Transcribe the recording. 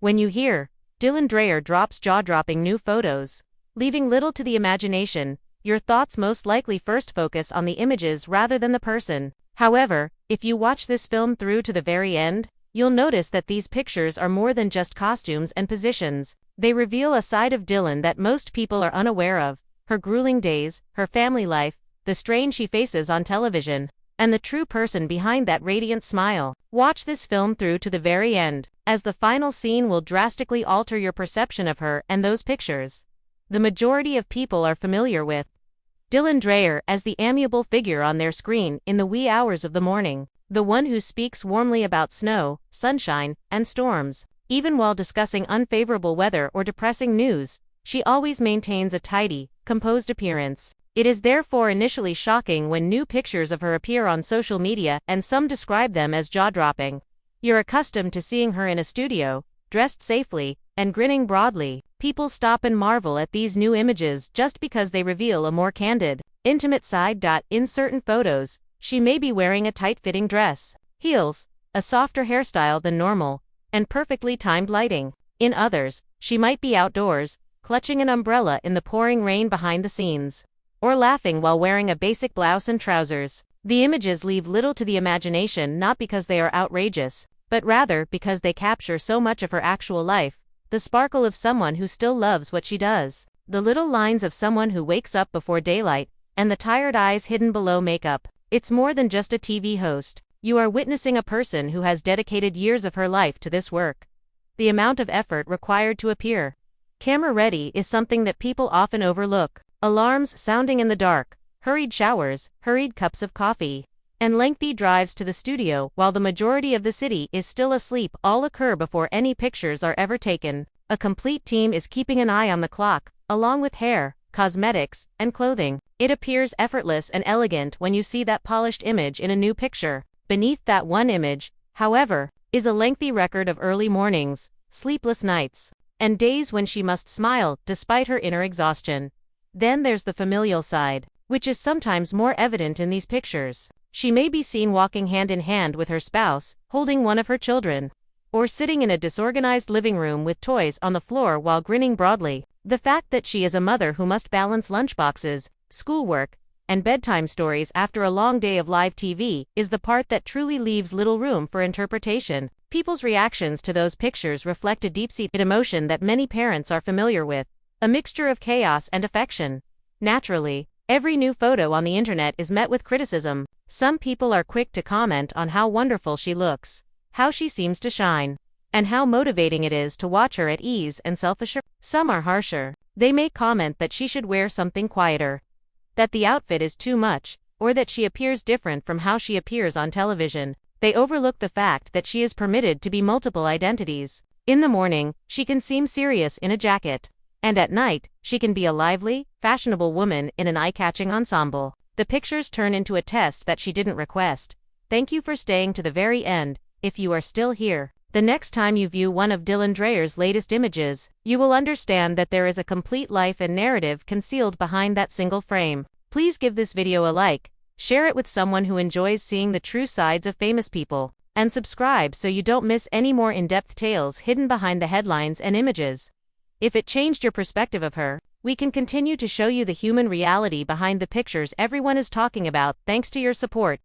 When you hear, Dreyer drops jaw-dropping new photos, leaving little to the imagination, your thoughts most likely first focus on the images rather than the person. However, if you watch this film through to the very end, you'll notice that these pictures are more than just costumes and positions. They reveal a side of Dylan that most people are unaware of: her grueling days, her family life, the strain she faces on television, and the true person behind that radiant smile. Watch this film through to the very end, as the final scene will drastically alter your perception of her and those pictures. The majority of people are familiar with Dreyer as the amiable figure on their screen in the wee hours of the morning, the one who speaks warmly about snow, sunshine, and storms. Even while discussing unfavorable weather or depressing news, she always maintains a tidy, composed appearance. It is therefore initially shocking when new pictures of her appear on social media, and some describe them as jaw-dropping. You're accustomed to seeing her in a studio, dressed safely, and grinning broadly. People stop and marvel at these new images just because they reveal a more candid, intimate side. In certain photos, she may be wearing a tight-fitting dress, heels, a softer hairstyle than normal, and perfectly timed lighting. In others, she might be outdoors, clutching an umbrella in the pouring rain behind the scenes, or laughing while wearing a basic blouse and trousers. The images leave little to the imagination, not because they are outrageous, but rather because they capture so much of her actual life: the sparkle of someone who still loves what she does, the little lines of someone who wakes up before daylight, and the tired eyes hidden below makeup. It's more than just a TV host. You are witnessing a person who has dedicated years of her life to this work. The amount of effort required to appear camera-ready is something that people often overlook. Alarms sounding in the dark, hurried showers, hurried cups of coffee, and lengthy drives to the studio while the majority of the city is still asleep all occur before any pictures are ever taken. A complete team is keeping an eye on the clock, along with hair, cosmetics, and clothing. It appears effortless and elegant when you see that polished image in a new picture. Beneath that one image, however, is a lengthy record of early mornings, sleepless nights, and days when she must smile despite her inner exhaustion. Then there's the familial side, which is sometimes more evident in these pictures. She may be seen walking hand in hand with her spouse, holding one of her children, or sitting in a disorganized living room with toys on the floor while grinning broadly. The fact that she is a mother who must balance lunchboxes, schoolwork, and bedtime stories after a long day of live TV is the part that truly leaves little room for interpretation. People's reactions to those pictures reflect a deep-seated emotion that many parents are familiar with: a mixture of chaos and affection. Naturally, every new photo on the internet is met with criticism. Some people are quick to comment on how wonderful she looks, how she seems to shine, and how motivating it is to watch her at ease and self-assured. Some are harsher. They may comment that she should wear something quieter, that the outfit is too much, or that she appears different from how she appears on television. They overlook the fact that she is permitted to be multiple identities. In the morning, she can seem serious in a jacket, and at night, she can be a lively, fashionable woman in an eye-catching ensemble. The pictures turn into a test that she didn't request. Thank you for staying to the very end, if you are still here. The next time you view one of Dreyer's latest images, you will understand that there is a complete life and narrative concealed behind that single frame. Please give this video a like, share it with someone who enjoys seeing the true sides of famous people, and subscribe so you don't miss any more in-depth tales hidden behind the headlines and images. If it changed your perspective of her, we can continue to show you the human reality behind the pictures everyone is talking about. Thanks to your support,